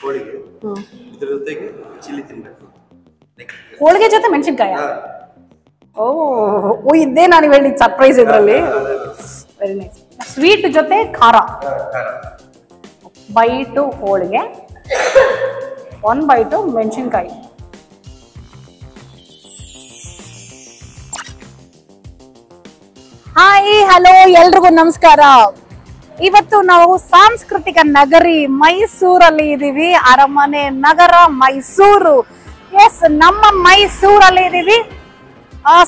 ಹೋಳಿಗೆ ಇದ್ರ ಜೊತೆಗೆ ಚಿಲ್ಲಿ ತಿನ್ಬೇಕು. ಹೋಳಿಗೆ ಜೊತೆ ಮೆಣಸಿನಕಾಯಿ. ಓ ಇದೇ ನಾನು ಹೇಳಿದ ಸರ್ಪ್ರೈಸ್ ಇದರಲ್ಲಿ. Very nice. ಸ್ವೀಟ್ ಜೊತೆ ಖಾರ. ಬೈಟು ಹೋಳಿಗೆ, 1 ಬೈಟು ಮೆಣಸಿನಕಾಯಿ. ಹಾಯ್ ಹಲೋ ಎಲ್ರಿಗೂ ನಮಸ್ಕಾರ. ಇವತ್ತು ನಾವು ಸಾಂಸ್ಕೃತಿಕ ನಗರಿ ಮೈಸೂರಲ್ಲಿ ಇದೀವಿ. ಅರಮನೆ ನಗರ ಮೈಸೂರು. ಎಸ್, ನಮ್ಮ ಮೈಸೂರಲ್ಲಿ ಇದೀವಿ.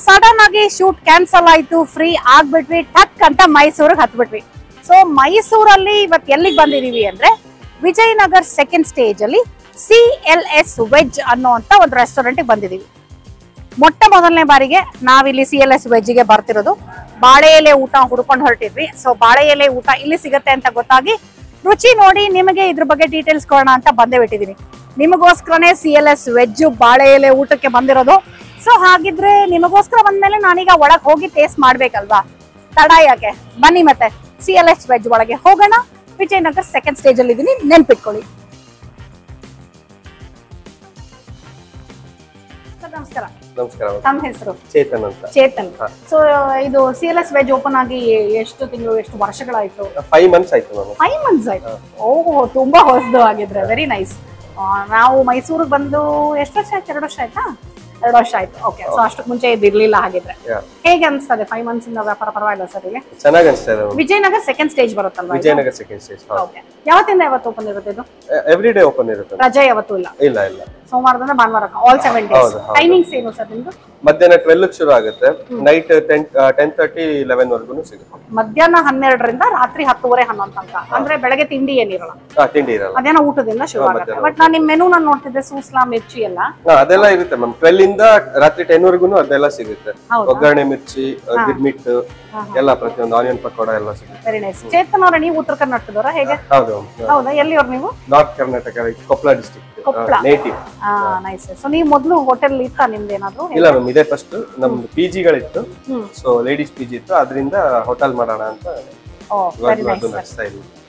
ಸಡನ್ ಆಗಿ ಶೂಟ್ ಕ್ಯಾನ್ಸಲ್ ಆಯ್ತು, ಫ್ರೀ ಆಗ್ಬಿಟ್ವಿ, ಟಕ್ ಅಂತ ಮೈಸೂರಿಗೆ ಹತ್ಬಿಟ್ವಿ. ಸೊ ಮೈಸೂರಲ್ಲಿ ಇವತ್ತು ಎಲ್ಲಿಗೆ ಬಂದಿದೀವಿ ಅಂದ್ರೆ ವಿಜಯನಗರ್ ಸೆಕೆಂಡ್ ಸ್ಟೇಜ್ ಅಲ್ಲಿ CLS ವೆಜ್ ಅನ್ನುವಂತ ಒಂದು ರೆಸ್ಟೋರೆಂಟ್ ಬಂದಿದೀವಿ. ಮೊಟ್ಟ ಮೊದಲನೇ ಬಾರಿಗೆ ನಾವಿಲ್ಲಿ CLS ವೆಜ್ಗೆ ಬರ್ತಿರೋದು. ಬಾಳೆ ಎಲೆ ಊಟ ಹುಡ್ಕೊಂಡು ಹೊರಟಿದ್ವಿ. ಸೊ ಬಾಳೆ ಎಲೆ ಊಟ ಇಲ್ಲಿ ಸಿಗುತ್ತೆ ಅಂತ ಗೊತ್ತಾಗಿ ರುಚಿ ನೋಡಿ ನಿಮಗೆ ಇದ್ರ ಬಗ್ಗೆ ಡೀಟೇಲ್ಸ್ ಕೊಡೋಣ ಅಂತ ಬಂದೇ ಬಿಟ್ಟಿದೀನಿ. ನಿಮಗೋಸ್ಕರನೇ CLS ವೆಜ್ ಬಾಳೆ ಎಲೆ ಊಟಕ್ಕೆ ಬಂದಿರೋದು. ಸೊ ಹಾಗಿದ್ರೆ ನಿಮಗೋಸ್ಕರ ಬಂದ್ಮೇಲೆ ನಾನೀಗ ಒಳಗೆ ಹೋಗಿ ಟೇಸ್ಟ್ ಮಾಡ್ಬೇಕಲ್ವಾ, ತಡ ಯಾಕೆ, ಬನ್ನಿ ಮತ್ತೆ CLS ವೆಜ್ ಒಳಗೆ ಹೋಗೋಣ. ವಿಜಯನಗರ್ ಸೆಕೆಂಡ್ ಸ್ಟೇಜ್ ಅಲ್ಲಿ ಇದೀನಿ, ನೆನ್ಪಿಟ್ಕೊಳ್ಳಿ. ನಮಸ್ಕಾರ. ನಮಸ್ಕಾರ. ತಮ್ಮ ಹೆಸರು? ಚೇತನ್ ಅಂತ. ಚೇತನ್. ಸೊ ಇದು CLS ವೆಜ್ ಓಪನ್ ಆಗಿ ಎಷ್ಟು ತಿಂಗಳು, ಎಷ್ಟು ವರ್ಷಗಳಾಯ್ತು? 5 months ಆಯ್ತು. 5 months ಆಯ್ತು. ಓಹ್, ತುಂಬಾ ಹೊಸದು ಆಗಿದ್ರೆ. Very nice. ನಾವು ಮೈಸೂರಿಗೆ ಬಂದು ಎಷ್ಟು ವರ್ಷ ಆಯ್ತು? 2 ವರ್ಷ ಆಯ್ತಾ? 2 ವರ್ಷ ಆಯ್ತು. ಓಕೆ. ಸೊ ಅಷ್ಟಕ್ಕೆ ಮುಂಚೆ ಇದಿರ್ಲಿಲ್ಲ ಹಾಗಿದ್ರೆ. ಹೇಗೆ ಅನ್ಸ್ತದೆ 5 months ಇಂದ ವ್ಯಾಪಾರ? ಪರವಾಗಿಲ್ಲ ಸರ್. ಇಲ್ಲಿ ಚೆನ್ನಾಗಿ ಅನ್ಸ್ತದೆ. ವಿಜಯನಗರ್ ಸೆಕೆಂಡ್ ಸ್ಟೇಜ್ ಬರುತ್ತಲ್ವಾ? Vijayanagar second stage. ಓಕೆ. ಯಾವತ್ತಿಂದ ಯಾವತ್ತು ಓಪನ್ ಇರುತ್ತೆ ಇದು? ಎವ್ರಿ ಡೇ ಓಪನ್ ಇರುತ್ತೆ. ರಜೆ ಯಾವತ್ತೂ ಇಲ್ಲ? ಇಲ್ಲ ಇಲ್ಲ. ಸೋಮವಾರದಿಂದ ಭಾನುವಾರ ಆಲ್ 7 days. ಟೈಮಿಂಗ್ಸ್ ಏನು ಸರ್ ನಿಮ್ದು? ಮಧ್ಯಾಹ್ನ 12 ಶುರು ಆಗುತ್ತೆ, ನೈಟ್ 10:30 11 ವರೆಗೂ ಸಿಗುತ್ತೆ. ಮಧ್ಯಾಹ್ನ 12ರಿಂದ ರಾತ್ರಿ 10:30 11 ತನಕ. ಅಂದ್ರೆ ಬೆಳಗ್ಗೆ ತಿಂಡಿ ಏನಿರಲ್ಲ? ತಿಂಡಿ ಇರಲ್ಲ. ಮಧ್ಯಾಹ್ನ ಊಟದಿಂದ ಶುರು ಆಗುತ್ತೆ. ಬಟ್ ನಾನು ನಿಮ್ ಮೆನು ನಾನು ನೋಡ್ತಿದ್ದೆ, ಸೂಸ್ಲಾ, ಮಿರ್ಚಿ ಎಲ್ಲ ಅದೆಲ್ಲ ಇರುತ್ತೆ ಮ್ಯಾಮ್. 12 ಇಂದ ರಾತ್ರಿ 10 ವರೆಗೂ ಅದೆಲ್ಲ ಸಿಗುತ್ತೆ. ಒಗ್ಗರಣೆ, ಮಿರ್ಚಿ, ಗಿರ್ಮಿಟ್ ಎಲ್ಲ, ಪ್ರತಿಯೊಂದು ಆನಿಯನ್ ಪಕೋಡ ಎಲ್ಲ ಸಿಗುತ್ತೆ. Very nice. ಚೇತನ್ ಅವರ ನೀವು ಉತ್ತರ ಕರ್ನಾಟಕದವರ? ಹೇಗೆ? ಹೌದು. ಹೌದಾ? ಎಲ್ಲಿಯವ್ರು ನೀವು? North Karnataka, Koppal district. Koppal native. Nice. So ನೀವು ಮೊದಲು ಹೋಟೆಲ್ ಇತ್ತಾ ನಿಮ್ದು ಏನಾದ್ರು? ಇಲ್ಲ ಮ್ಯಾಮ್, ಇದೇ ಫಸ್ಟ್. ನಮ್ದು PG ಗಳಿತ್ತು. ಸೊ ಲೇಡೀಸ್ PG ಇತ್ತು, ಅದರಿಂದ ಹೋಟೆಲ್ ಮಾಡೋಣ ಅಂತ.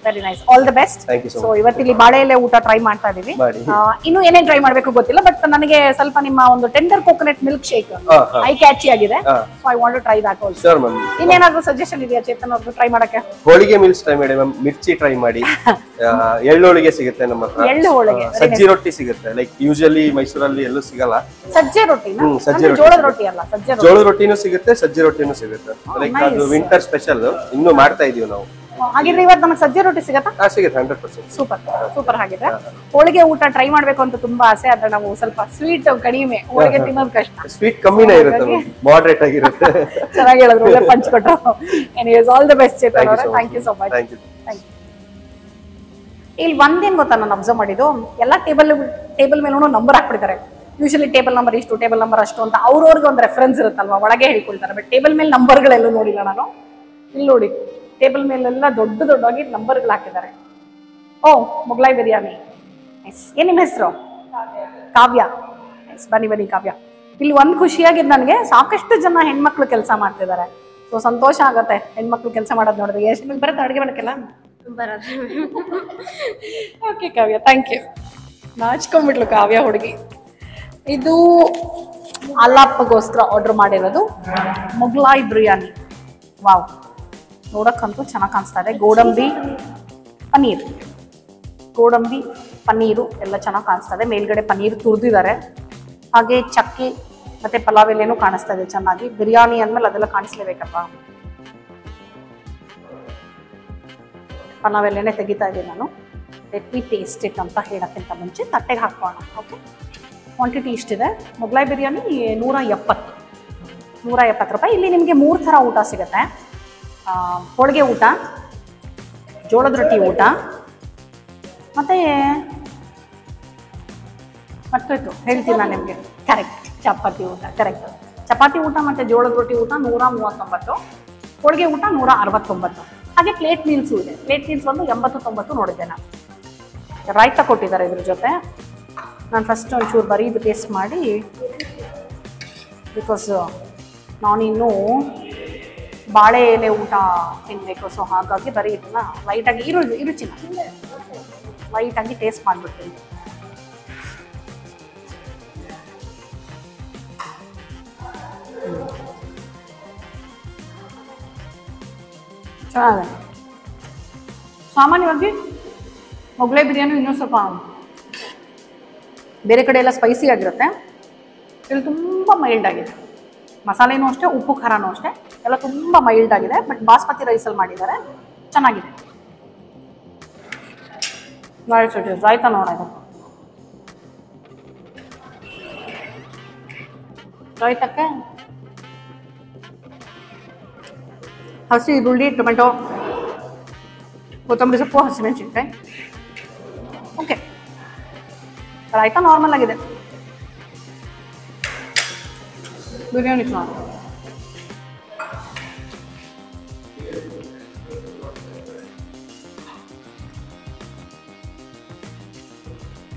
Very nice. All the best. So ಇವತ್ತಿಲ್ಲಿ ಬಾಳೆ ಎಲೆ ಊಟ ಟ್ರೈ ಮಾಡ್ತಾ ಇದೀವಿ. ಇನ್ನು ಏನೇನ್ ಟ್ರೈ ಮಾಡ್ಬೇಕು ಗೊತ್ತಿಲ್ಲ, ಬಟ್ ನನಗೆ ಸ್ವಲ್ಪ ನಿಮ್ಮ ಒಂದು tender coconut milk shake I catchy ಆಗಿದೆ. So I want to try that also. Sir ma'am, ಇನ್ನೇನಾದ್ರೂ ಸಜೆಷನ್ ಇದೆಯಾ ಚೇತನ್ ಅವ್ರದ್ದು ಟ್ರೈ ಮಾಡಕ್ಕೆ? ಹೋಳಿಗೆ ಮಿಲ್ಸ್ ಟ್ರೈ ಮಾಡಿ ಮ್ಯಾಮ್, ಮಿರ್ಚಿ ಟ್ರೈ ಮಾಡಿ. ಎಳ್ಳು ಹೋಳಿಗೆ ಸಿಗುತ್ತೆ ನಮ್ಮ ಹತ್ರ. ಎಳ್ಳು ಹೋಳಿಗೆ, ಸಜ್ಜಿ ರೊಟ್ಟಿ ಸಿಗುತ್ತೆ. ಲೈಕ್ ಯೂಶುವಲಿ ಮೈಸೂರಲ್ಲಿ ಎಲ್ಲೂ ಸಿಗಲ್ಲ. ಸಜ್ಜೆ ರೊಟ್ಟಿನ? ಸಜ್ಜೆ ರೊಟ್ಟಿ. ಜೋಳದ ರೊಟ್ಟಿ ಅಲ್ಲ, ಸಜ್ಜೆ ರೊಟ್ಟಿ. ಜೋಳದ ರೊಟ್ಟಿನೂ ಸಿಗುತ್ತೆ, ಸಜ್ಜಿ ರೊಟ್ಟಿನೂ ಸಿಗುತ್ತೆ. ಲೈಕ್ ಅದು ವಿಂಟರ್ ಸ್ಪೆಷಲ್, ಇನ್ನೂ ಮಾಡ್ತಾ ಇದೀವಿ ನಾವು. ಹಾಗಿದ್ರೆ ಇವತ್ತು ನಮಗೆ ಸಜ್ಜೆ ರೊಟ್ಟಿ ಸಿಗತ್ತಾ? ಸಿಗುತ್ತೆ, 100%. Super super. ಹಾಗಿದ್ರೆ ಹೋಳಿಗೆ ಊಟ ಟ್ರೈ ಮಾಡ್ಬೇಕು ಅಂತ ತುಂಬಾ ಆಸೆ, ಆದ್ರೆ ನಾವು ಸ್ವಲ್ಪ ಸ್ವೀಟ್ ಕಡಿಮೆ, ಹೋಳಿಗೆ ತಿನ್ನೋದು ಕಷ್ಟ. ಸ್ವೀಟ್ ಕಮ್ಮಿನೇ ಇರುತ್ತೆ, ಮಾಡರೇಟ್ ಆಗಿರುತ್ತೆ. ಚೆನ್ನಾಗಿ ಹೇಳಿದ್ರು, ಒಳ್ಳೆ ಪಂಚ್ ಕೊಟ್ಟರು. Anyways, all the best Chetan ಅವರೇ. Thank you so much. Thank you. ಇಲ್ಲಿ ಒಂದೇನ್ ಗೊತ್ತಾ ನಾನು ಅಬ್ಸರ್ವ್ ಮಾಡಿದ್ದು, ಎಲ್ಲ ಟೇಬಲ್ ಮೇಲೂ ನಂಬರ್ ಹಾಕ್ಬಿಡ್ತಾರೆ. ಯೂಶಲಿ ಟೇಬಲ್ ನಂಬರ್ ಇಷ್ಟು, ಟೇಬಲ್ ನಂಬರ್ ಅಷ್ಟು ಅಂತ ಅವ್ರವ್ರಿಗೆ ಒಂದು ರೆಫರೆನ್ಸ್ ಇರುತ್ತಲ್ವಾ, ಒಳಗೆ ಹೇಳ್ಕೊಳ್ತಾರೆ. ಬಟ್ ಟೇಬಲ್ ಮೇಲೆ ನಂಬರ್ಗಳೆಲ್ಲೂ ನೋಡಿಲ್ಲ ನಾನು. ಇಲ್ಲಿ ನೋಡಿ, ಟೇಬಲ್ ಮೇಲೆಲ್ಲ ದೊಡ್ಡದಾಗಿ ನಂಬರ್ಗಳು ಹಾಕಿದ್ದಾರೆ. ಓ, ಮೊಗ್ಲಾಯ್ ಬಿರಿಯಾನಿ. ಏನ್ ನಿಮ್ಮ ಹೆಸರು? ಕಾವ್ಯ. ಬನ್ನಿ ಕಾವ್ಯ. ಇಲ್ಲಿ ಒಂದ್ ಖುಷಿಯಾಗಿದ್ದು ನನಗೆ, ಸಾಕಷ್ಟು ಜನ ಹೆಣ್ಮಕ್ಳು ಕೆಲಸ ಮಾಡ್ತಿದ್ದಾರೆ. ಸೊ ಸಂತೋಷ ಆಗತ್ತೆ ಹೆಣ್ಮಕ್ಳು ಕೆಲಸ ಮಾಡೋದು ನೋಡಿದ್ರೆ. ಎಷ್ಟು ನಿಮ್ಗೆ ಬರುತ್ತೆ ಅಡುಗೆ ಮಾಡೋಕ್ಕೆಲ್ಲ? Okay Kavya, thank you. ನಾಚ್ಕೊಂಡ್ಬಿಟ್ಲು ಕಾವ್ಯ ಹುಡುಗಿ. ಇದು ಅಲ್ಲಪ್ಪಗೋಸ್ಕರ ಆರ್ಡರ್ ಮಾಡಿರೋದು ಮೊಗ್ಲಾಯ್ ಬಿರಿಯಾನಿ. ವಾವ್, ನೋಡಕ್ಕಂತೂ ಚೆನ್ನಾಗಿ ಕಾಣಿಸ್ತಾ ಇದೆ. ಗೋಡಂಬಿ ಪನ್ನೀರು ಎಲ್ಲ ಚೆನ್ನಾಗಿ ಕಾಣಿಸ್ತಾ ಇದೆ. ಮೇಲ್ಗಡೆ ಪನ್ನೀರ್ ತುರಿದಿದ್ದಾರೆ, ಹಾಗೆ ಚಕ್ಕಿ ಮತ್ತೆ ಪಲಾವ್ ಎಲೆನೂ ಕಾಣಿಸ್ತಾ ಇದೆ ಚೆನ್ನಾಗಿ. ಬಿರಿಯಾನಿ ಅಂದ್ಮೇಲೆ ಅದೆಲ್ಲ ಕಾಣಿಸ್ಲೇಬೇಕಲ್ವಾ. ಪಲಾವ್ ಎಲೆನೇ ತೆಗಿತಾ ಇದ್ದೀನಿ ನಾನು. ಲೆಟ್ ಮಿ ಟೇಸ್ಟ್ ಇಟ್ ಅಂತ ಹೇಳೋಕ್ಕಿಂತ ಮುಂಚೆ ತಟ್ಟೆಗೆ ಹಾಕೋಣ. ಓಕೆ, ಕ್ವಾಂಟಿಟಿ ಇಷ್ಟಿದೆ. ಮೊಗ್ಲಾಯ್ ಬಿರಿಯಾನಿ 170 ರೂಪಾಯಿ. ಇಲ್ಲಿ ನಿಮಗೆ 3 ಥರ ಊಟ ಸಿಗುತ್ತೆ. ಹೋಳಿಗೆ ಊಟ, ಜೋಳದ ರೊಟ್ಟಿ ಊಟ, ಮತ್ತೆ ಮತ್ತೊಯ್ತು ಹೇಳ್ತೀನಿ ನಾನು ನಿಮಗೆ. ಕರೆಕ್ಟ್, ಚಪಾತಿ ಊಟ. ಕರೆಕ್ಟ್, ಚಪಾತಿ ಊಟ ಮತ್ತು ಜೋಳದ ರೊಟ್ಟಿ ಊಟ 139, ಹೋಳಿಗೆ ಊಟ 169. ಹಾಗೆ ಪ್ಲೇಟ್ ಮೀಲ್ಸು ಇದೆ. ಪ್ಲೇಟ್ ಮೀಲ್ಸ್ ಬಂದು 80-90 ನೋಡಿದ್ದೆ ನಾನು. ರಾಯ್ತ ಕೊಟ್ಟಿದ್ದಾರೆ ಇದ್ರ ಜೊತೆ. ನಾನು ಫಸ್ಟ್ ಒಂಚೂರು ಬರೀದು ಟೇಸ್ಟ್ ಮಾಡಿ, ಬಿಕಾಸ್ ನಾನಿನ್ನೂ ಬಾಳೆ ಎಲೆ ಊಟ ತಿನ್ನಬೇಕು. ಸೊ ಹಾಗಾಗಿ ಬರೀ ಇದನ್ನ ಲೈಟಾಗಿ ಇರುಚಿನ ಲೈಟಾಗಿ ಟೇಸ್ಟ್ ಮಾಡಿಬಿಡ್ತೀನಿ. ಚೆನ್ನಾಗಿದೆ. ಸಾಮಾನ್ಯವಾಗಿ ಮೊಗಲೈ ಬಿರಿಯಾನಿ ಇನ್ನೂ ಸ್ವಲ್ಪ ಬೇರೆ ಕಡೆ ಎಲ್ಲ ಸ್ಪೈಸಿ ಆಗಿರುತ್ತೆ, ಇಲ್ಲಿ ತುಂಬ ಮೈಲ್ಡ್ ಆಗಿದೆ. ಮಸಾಲೆನೂ ಅಷ್ಟೇ, ಉಪ್ಪು ಖಾರನೂ ಅಷ್ಟೇ, ಎಲ್ಲ ತುಂಬ ಮೈಲ್ಡ್ ಆಗಿದೆ. ಬಟ್ ಬಾಸ್ಮತಿ ರೈಸಲ್ಲಿ ಮಾಡಿದ್ದಾರೆ, ಚೆನ್ನಾಗಿದೆ. ರಾಯ್ತಾ ನೋಡೋದು, ರಾಯ್ತಕ್ಕೆ ಹಸಿ ಈರುಳ್ಳಿ, ಟೊಮೆಟೊ, ಕೊತ್ತಂಬರಿ ಸೊಪ್ಪು, ಹಸಿಮೆಣಸಿನ್ಕಾಯಿ. ಓಕೆ, ರಾಯ್ತಾ ನಾರ್ಮಲ್ ಆಗಿದೆ. ಬಿರಿಯಾನಿ ಚೆನ್ನಾಗಿದೆ.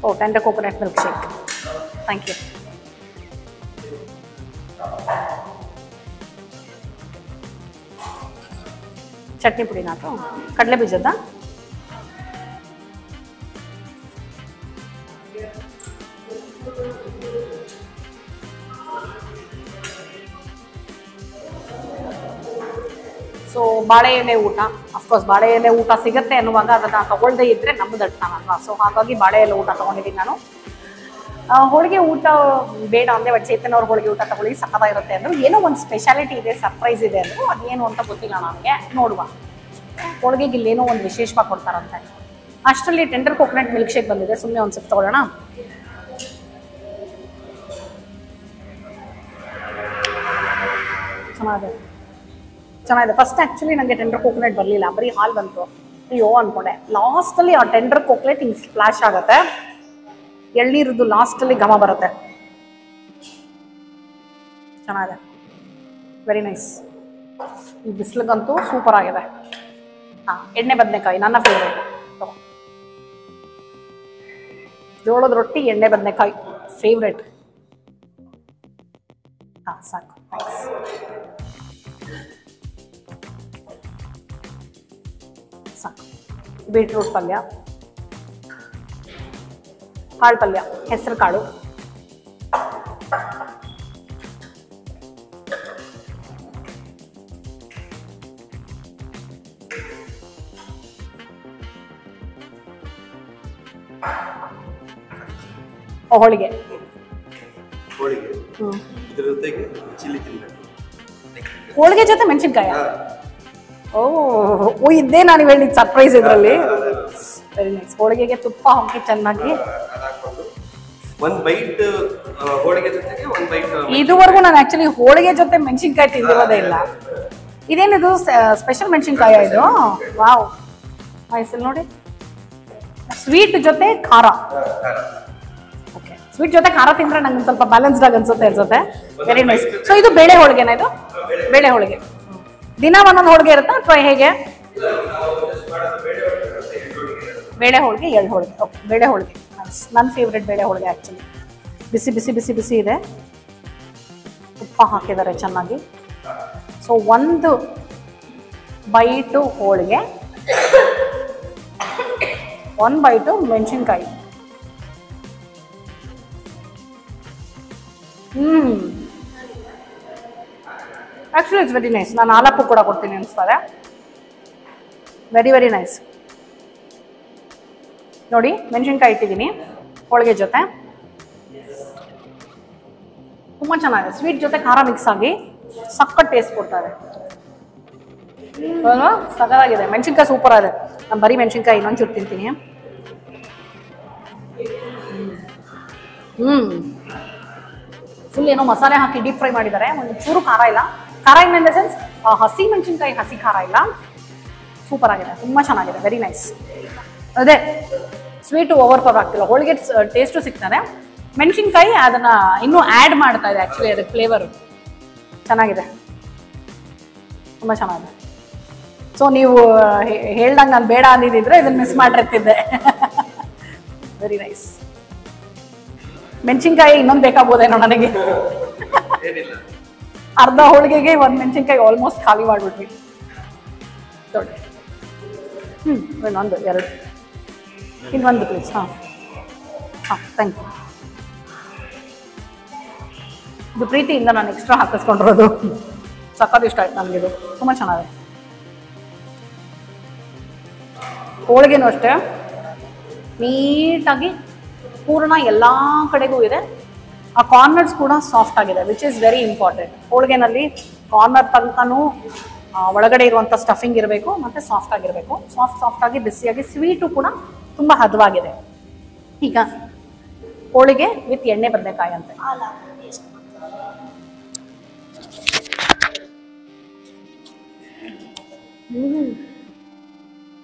Oh, tender coconut milk shake. Thank you. Chutney ಪುಡಿ ನಾಕು ಕಡಲೆ ಬೀಜದ. ಸೊ ಬಾಳೆ ಎಲೆ ಊಟ, ಅಫ್ಕೋರ್ಸ್ ಬಾಳೆ ಎಲೆ ಊಟ ಸಿಗುತ್ತೆ ಅನ್ನುವಾಗ ಅದನ್ನು ತಗೊಳ್ಳದೇ ಇದ್ದರೆ ನಮ್ಮದು ಅಲ್ವಾ. ಸೊ ಹಾಗಾಗಿ ಬಾಳೆ ಎಲೆ ಊಟ ತೊಗೊಂಡಿದ್ದೀನಿ ನಾನು. ಹೋಳಿಗೆ ಊಟ ಬೇಡ ಅಂದರೆ ಬಟ್ ಚೇತನ್ ಅವ್ರ ಹೋಳಿಗೆ ಊಟ ತಗೊಳ್ಳಿ, ಸಕ್ಕತ್ತಾಗಿರುತ್ತೆ ಅಂದರು. ಏನೋ ಒಂದು ಸ್ಪೆಷಾಲಿಟಿ ಇದೆ, ಸರ್ಪ್ರೈಸ್ ಇದೆ ಅಂದರು. ಅದೇನು ಅಂತ ಗೊತ್ತಿಲ್ಲ ನನಗೆ, ನೋಡುವ. ಹೋಳಿಗೆಗೆ ಇಲ್ಲೇನೋ ಒಂದು ವಿಶೇಷವಾಗಿ ಕೊಡ್ತಾರಂತೆ. ಅಷ್ಟರಲ್ಲಿ ಟೆಂಡರ್ ಕೋಕೋನಟ್ ಮಿಲ್ಕ್ ಶೇಕ್ ಬಂದಿದೆ, ಸುಮ್ಮನೆ ಒಂದು ಸಿಪ್ ತೊಗೊಳ್ಳೋಣ. ಚೆನ್ನಾಗಿದೆ. ಫಸ್ಟ್ ಆ್ಯಕ್ಚುಲಿ ನನಗೆ ಟೆಂಡರ್ ಕೋಕೋನಟ್ ಬರಲಿಲ್ಲ, ಬರೀ ಹಾಲು ಬಂತು. ಅಯ್ಯೋ ಅಂದ್ಕೊಂಡೆ. ಲಾಸ್ಟಲ್ಲಿ ಆ ಟೆಂಡರ್ ಕೋಕೋನಟ್ ಹಿಂಗೆ ಸ್ಪ್ಲಾಶ್ ಆಗುತ್ತೆ, ಎಳ್ನೀರದ್ದು ಲಾಸ್ಟಲ್ಲಿ ಘಮ ಬರುತ್ತೆ. ಚೆನ್ನಾಗಿದೆ, ವೆರಿ ನೈಸ್. ಈ ಬಿಸಿಲಿಗಂತೂ ಸೂಪರ್ ಆಗಿದೆ. ಹಾಂ, ಎಣ್ಣೆ ಬದನೆಕಾಯಿ ನನ್ನ ಫೇವ್ರೇಟ್. ಜೋಳದ ರೊಟ್ಟಿ, ಎಣ್ಣೆ ಬದನೆಕಾಯಿ ಫೇವ್ರೇಟ್. ಹಾಂ, ಸಾಕು. ಥ್ಯಾಂಕ್ಸ್. ಸಾಕು. ಬೀಟ್ರೂಟ್ ಪಲ್ಯ, ಕಾಳು ಪಲ್ಯ, ಹೆಸರು ಕಾಳು, ಹೋಳಿಗೆ. ಹೋಳಿಗೆ ಜೊತೆ ಮೆಣಸಿನ್ಕಾಯ. ಓ, ಇದ್ದೇ ನಾನು ಹೇಳಿದ ಸರ್ಪ್ರೈಸ್ ಇದರಲ್ಲಿ. Very nice. ಹೋಳಿಗೆಗೆ ತುಪ್ಪ ಹಾಕಿ ಚೆನ್ನಾಗಿ ಇದುವರೆಗೂ ನಾನು ಆಕ್ಚುಲಿ ಹೋಳಿಗೆ ಜೊತೆ ಮೆಣಸಿನ್ಕಾಯಿ ತಿಂದಿರೋದೇ ಇಲ್ಲ. ಇದೇನಿದು ಸ್ಪೆಷಲ್ ಮೆಣಸಿನ್ಕಾಯ ಇದು? Wow, nice. ನೋಡಿ, ಸ್ವೀಟ್ ಜೊತೆ ಖಾರ. ಓಕೆ, ಸ್ವೀಟ್ ಜೊತೆ ಖಾರ ತಿಂದ್ರೆ ನಂಗೆ ಸ್ವಲ್ಪ ಬ್ಯಾಲೆನ್ಸ್ಡ್ ಆಗಿ ಅನ್ಸುತ್ತೆ. Very nice. ಸೊ ಇದು ಬೇಳೆ ಹೋಳಿಗೆನಾ? ಇದು ಬೇಳೆ ಹೋಳಿಗೆ. ದಿನ ಒಂದೊಂದು ಹೋಳಿಗೆ ಇರುತ್ತಾ ಅಥವಾ ಹೇಗೆ? ಬೇಳೆ ಹೋಳಿಗೆ, ಎಳ್ಳು ಹೋಳಿಗೆ. ಓಕೆ, ಬೇಳೆ ಹೋಳಿಗೆ ನನ್ನ ಫೇವ್ರೆಟ್. ಬೇಳೆ ಹೋಳಿಗೆ ಆ್ಯಕ್ಚುಲಿ ಬಿಸಿ ಬಿಸಿ ಬಿಸಿ ಬಿಸಿ ಇದೆ, ತುಪ್ಪ ಹಾಕಿದ್ದಾರೆ ಚೆನ್ನಾಗಿ. ಸೊ ಒಂದು ಬೈಟು ಹೋಳಿಗೆ, ಒಂದು ಬೈಟು ಮೆಣಸಿನ್ಕಾಯಿ. Actually it's very nice. ನಾನು ಆಲಪ್ಪು ಕೂಡ ಕೊಡ್ತೀನಿ ಅನಿಸ್ತಾರೆ. Very very nice. ನೋಡಿ, ಮೆಣಸಿನ್ಕಾಯಿ ಇಟ್ಟಿದ್ದೀನಿ ಹೋಳಿಗೆ ಜೊತೆ, ತುಂಬ ಚೆನ್ನಾಗಿದೆ. ಸ್ವೀಟ್ ಜೊತೆ ಖಾರ ಮಿಕ್ಸ್ ಆಗಿ ಸಕ್ಕತ್ ಟೇಸ್ಟ್ ಕೊಡ್ತಾರೆ. ಸಗದಾಗಿದೆ. ಮೆಣಸಿನ್ಕಾಯಿ ಸೂಪರ್ ಆಗಿದೆ. ನಾನು ಬರೀ ಮೆಣಸಿನ್ಕಾಯಿ ಇನ್ನೊಂಚೂರು ತಿಂತೀನಿ. ಫುಲ್ ಏನೋ ಮಸಾಲೆ ಹಾಕಿ ಡೀಪ್ ಫ್ರೈ ಮಾಡಿದ್ದಾರೆ. ಒಂದು ಚೂರು ಖಾರ ಇಲ್ಲ. ಖಾರ ಇನ್ ದ ಸೆನ್ಸ್ ಹಸಿ ಮೆಣಸಿನ್ಕಾಯಿ, ಹಸಿ ಖಾರ ಇಲ್ಲ. ಸೂಪರ್ ಆಗಿದೆ, ತುಂಬ ಚೆನ್ನಾಗಿದೆ. Very nice. ಅದೇ ಸ್ವೀಟು ಓವರ್ ಪವರ್ ಆಗ್ತಿಲ್ಲ, ಹೋಳಿಗೆ ಟೇಸ್ಟು ಸಿಗ್ತದೆ. ಮೆಣಸಿನ್ಕಾಯಿ ಅದನ್ನು ಇನ್ನೂ ಆ್ಯಡ್ ಮಾಡ್ತಾ ಇದೆ ಆ್ಯಕ್ಚುಲಿ, ಅದಕ್ಕೆ ಫ್ಲೇವರು ಚೆನ್ನಾಗಿದೆ, ತುಂಬ ಚೆನ್ನಾಗಿದೆ. ಸೊ ನೀವು ಹೇಳ್ದಂಗೆ ನಾನು ಬೇಡ ಅಂದಿದ್ದಿದ್ರೆ ಇದನ್ನು ಮಿಸ್ ಮಾಡಿರ್ತಿದ್ದೆ. Very nice. ಮೆಣಸಿನ್ಕಾಯಿ ಇನ್ನೊಂದು ಬೇಕಾಗ್ಬೋದೇನೋ ನನಗೆ. ಅರ್ಧ ಹೋಳಿಗೆಗೆ ಒಂದು ಮೆಣಸಿನ್ಕಾಯಿ ಆಲ್ಮೋಸ್ಟ್ ಖಾಲಿ ಮಾಡಿಬಿಟ್ವಿ. ದೊಡ್ಡ ಇನ್ನೊಂದು ಎರಡು, ಇನ್ನೊಂದು ಪ್ಲೀಸ್. ಹಾಂ ಥ್ಯಾಂಕ್ ಯು. ಇದು ಪ್ರೀತಿಯಿಂದ ನಾನು ಎಕ್ಸ್ಟ್ರಾ ಹಾಕಿಸ್ಕೊಂಡಿರೋದು. ಸಕ್ಕತ್ ಇಷ್ಟ ಆಯ್ತು ನನಗಿದು, ತುಂಬ ಚೆನ್ನಾಗಿದೆ. ಹೋಳಿಗೆನೂ ಅಷ್ಟೇ ನೀಟಾಗಿ ಪೂರ್ಣ ಎಲ್ಲ ಕಡೆಗೂ ಇದೆ. ಆ ಕಾರ್ನರ್ಸ್ ಕೂಡ ಸಾಫ್ಟ್ ಆಗಿದೆ, ವಿಚ್ ಇಸ್ ವೆರಿ ಇಂಪಾರ್ಟೆಂಟ್. ಹೋಳಿಗೆನಲ್ಲಿ ಕಾರ್ನರ್ ತನಕನೂ ಒಳಗಡೆ ಇರುವಂಥ ಸ್ಟಫಿಂಗ್ ಇರಬೇಕು ಮತ್ತು ಸಾಫ್ಟ್ ಆಗಿರಬೇಕು. ಸಾಫ್ಟ್ ಆಗಿ ಬಿಸಿಯಾಗಿ, ಸ್ವೀಟು ಕೂಡ ತುಂಬ ಹದವಾಗಿದೆ. ಈಗ ಹೋಳಿಗೆ ವಿತ್ ಎಣ್ಣೆ ಬದನೆಕಾಯಿ ಅಂತೆ.